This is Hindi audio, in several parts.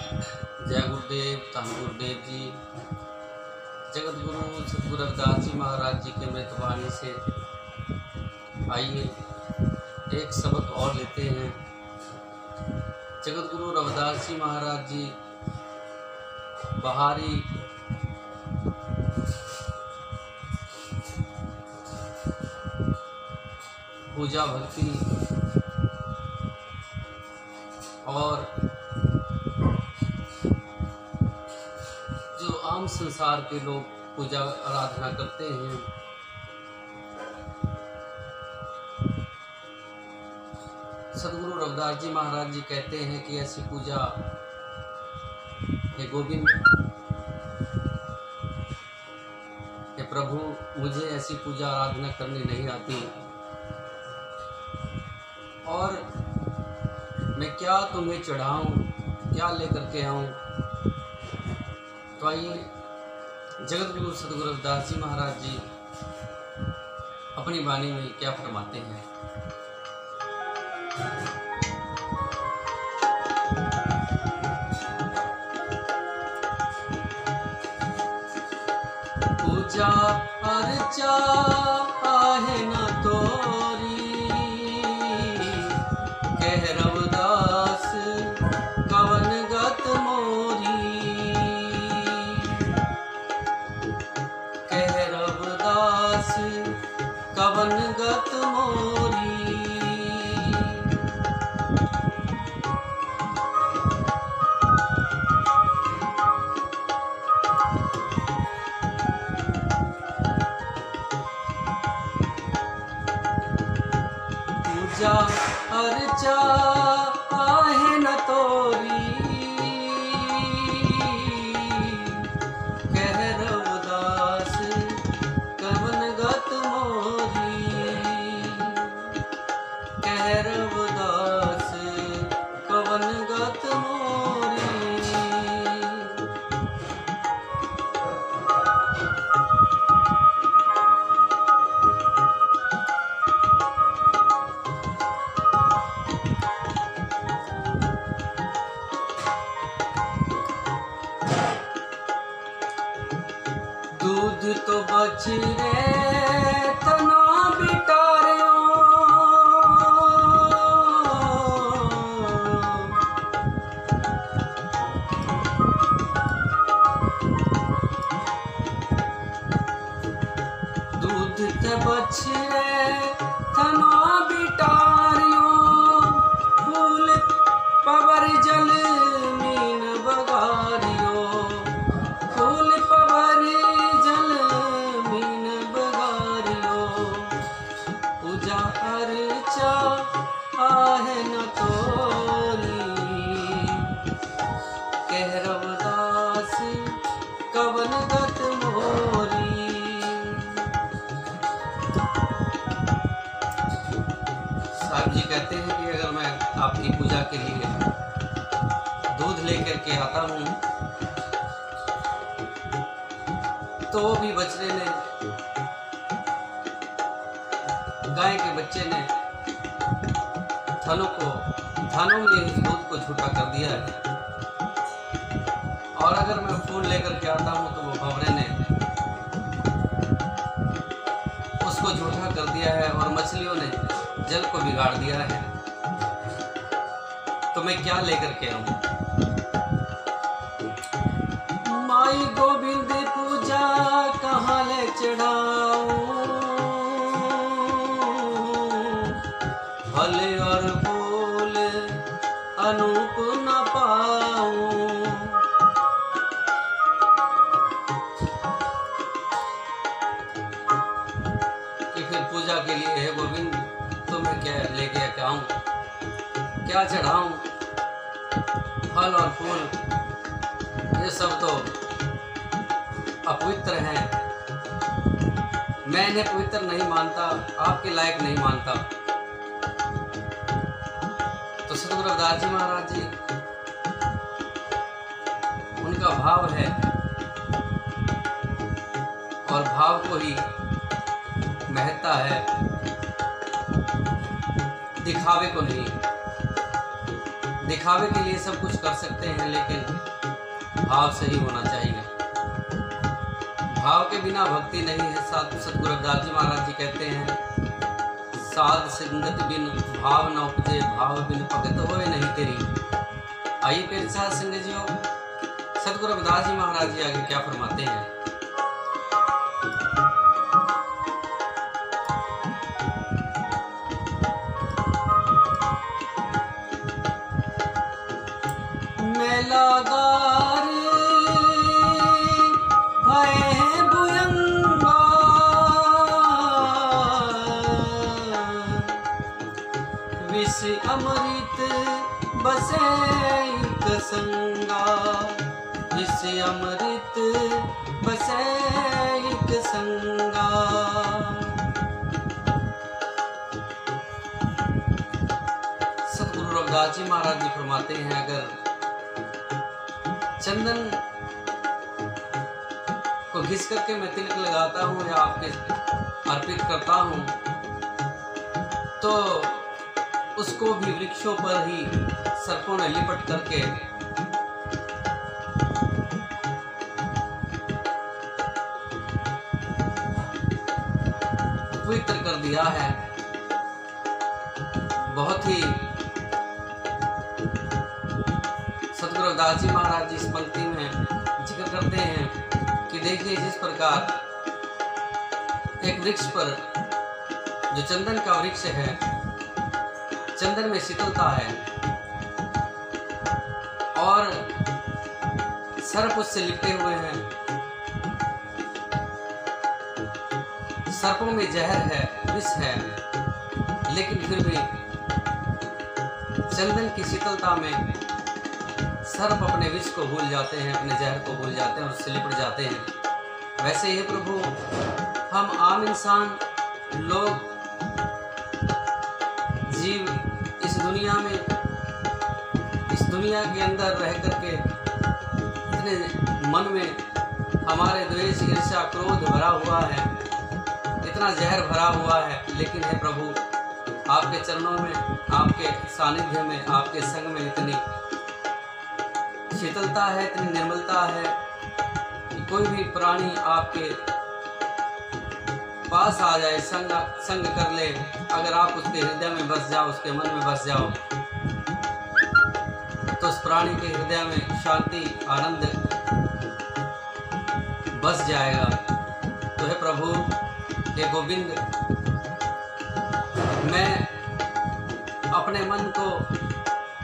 जय गुरुदेव, धन गुरुदेव जी। जगत गुरु सतगुरु रविदास जी महाराज जी के अमृतवाणी से आइए एक सबक और लेते हैं। जगत गुरु रविदास जी महाराज जी बाहरी पूजा भक्ति और जो आम संसार के लोग पूजा आराधना करते हैं, सतगुरु रविदास जी महाराज जी कहते हैं कि ऐसी पूजा हे गोविंद, हे प्रभु, मुझे ऐसी पूजा आराधना करनी नहीं आती और मैं क्या तुम्हें चढ़ाऊं, क्या लेकर के आऊं। तो आइए जगत गुरु सतगुरु रविदास जी महाराज जी अपनी वाणी में क्या फरमाते हैं। पूजा अर्चा आहे न तोरी, कह रविदास कवन गत मोरी। कह रविदास कवन गत मोरी। पूजा अर्चा आहे न तोरी, कह रविदास कवन गत मोरी। कह रविदास कवन गत मोरी। दूध तो बच रे तना बिटारियो, दूध तो बच रे तना बिटारियो। फूल पवर जल मीन बगारियो, फूल पवर जल मीन बगारियो। पूजा अर्चा आहे न तोरी, कह रविदास कवन गत मोरी। साहब जी कहते हैं कि अगर मैं आपकी पूजा के लिए दूध लेकर के आता हूँ तो वो भी बछड़े ने, गाय के बच्चे ने थानों में इस दूध को झूठा कर दिया है। और अगर मैं फूल लेकर के आता हूँ तो वो भंवरे ने उसको झूठा कर दिया है और मछलियों ने जल को बिगाड़ दिया है। तो मैं क्या लेकर के आऊँ। माई गोविंद पूजा कहाँ ले चढ़ाऊं, भले और फूल अनूप न पाऊं। कि फिर पूजा के लिए है गोविंद, तो मैं क्या लेके आऊं, क्या चढ़ाऊं। फल और फूल ये सब तो अपवित्र हैं, मैं इन्हें पवित्र नहीं मानता, आपके लायक नहीं मानता। तो सतगुरु रविदास जी महाराज जी, उनका भाव है और भाव को ही महत्ता है, दिखावे को नहीं। दिखावे के लिए सब कुछ कर सकते हैं, लेकिन भाव सही होना चाहिए। भाव के बिना भक्ति नहीं है। सतगुरु रविदास जी महाराज जी कहते हैं, साध संगत बिन भाव न उपजे, भाव बिन भगत होए नहीं तेरी। आइए फिर साथ संगत जियो, सतगुरु रविदास जी महाराज जी आगे क्या फरमाते हैं। मेलागार भय भुयंगा, विष अमृत बसे एक संगा, विष अमृत बसे एक संगा। सतगुरु रविदास जी महाराज जी फरमाते हैं, अगर चंदन को घिस करके मैं तिलक लगाता हूँ या आपके अर्पित करता हूँ, तो उसको भी वृक्षों पर ही सर्पों ने लिपट करके पवित्र कर दिया है। बहुत ही सतगुरु रविदास जी महाराज जी इस पंक्ति में जिक्र करते हैं कि देखिए, जिस प्रकार एक वृक्ष पर, जो चंदन का वृक्ष है, चंदन में शीतलता है और सर्प उससे लिपटे हुए हैं, सर्पों में जहर है, विष है, लेकिन फिर भी चंदन की शीतलता में सर्प अपने विष को भूल जाते हैं, अपने जहर को भूल जाते हैं और उससे लिपट जाते हैं। वैसे ही प्रभु, हम आम इंसान लोग, जीव इस दुनिया में, इस दुनिया के अंदर रह करके इतने मन में हमारे द्वेष, ईर्ष्या, क्रोध भरा हुआ है, इतना जहर भरा हुआ है, लेकिन हे प्रभु, आपके चरणों में, आपके सानिध्य में, आपके संग में इतनी शीतलता है, इतनी निर्मलता है कि कोई भी प्राणी आपके पास आ जाए, संग कर ले, अगर आप उसके हृदय में बस जाओ, उसके मन में बस जाओ, तो उस प्राणी के हृदय में शांति, आनंद बस जाएगा। तो हे प्रभु, हे गोविंद, मैं अपने मन को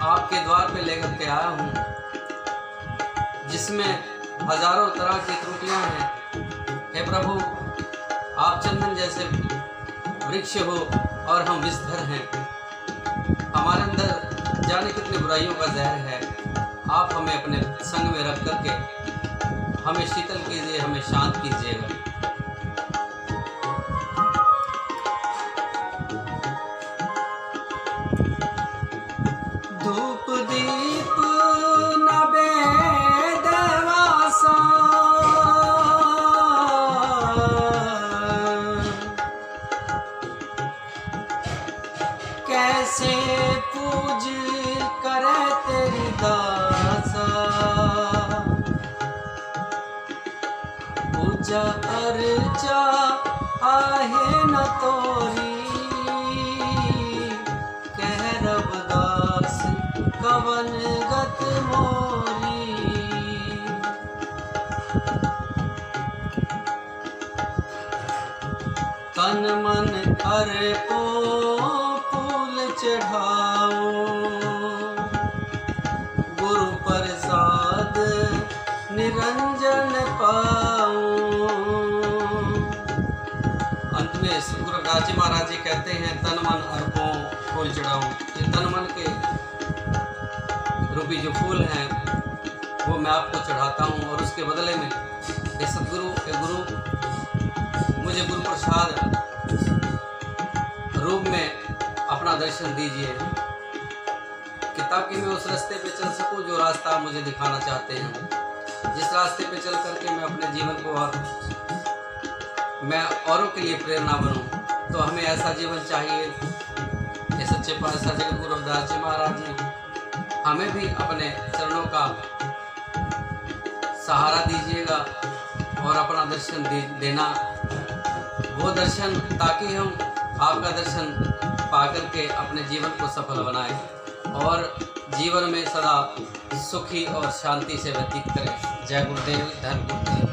आपके द्वार पे लेकर के आया हूँ, जिसमें हजारों तरह की त्रुटियां हैं। हे प्रभु, आप चंदन जैसे वृक्ष हो और हम विषधर हैं, हमारे अंदर जाने कितनी बुराइयों का जहर है। आप हमें अपने संग में रख करके हमें शीतल कीजिए, हमें शांत कीजिएगा। धूप दीप नबे देवासा, कैसे पूज करे तेरी दासा, पूजा अर्चा आहे न तोरी, कह रविदास कवन गत मोरी। तन मन अर्पो फूल चढ़ाओ, गुरु प्रसाद निरंजन पाओ। अंत में सतगुरु रविदास जी महाराज जी कहते हैं, तन मन अर्पो फूल चढ़ाओ। ये तन मन के रूपी जो फूल हैं वो मैं आपको चढ़ाता हूँ, और उसके बदले में ये सतगुरु, ये गुरु मुझे गुरु प्रसाद रूप में अपना दर्शन दीजिए, कि ताकि मैं उस रास्ते पे चल सकूं जो रास्ता आप मुझे दिखाना चाहते हैं, जिस रास्ते पे चल करके मैं अपने जीवन को और मैं औरों के लिए प्रेरणा बनूं। तो हमें ऐसा जीवन चाहिए। ये सच्चे पातशाह जगत गुरु रविदास जी महाराज जी हमें भी अपने चरणों का सहारा दीजिएगा और अपना दर्शन देना, वो दर्शन, ताकि हम आपका दर्शन पाकर के अपने जीवन को सफल बनाएं और जीवन में सदा सुखी और शांति से व्यतीत करें। जय गुरुदेव, धन गुरुदेव।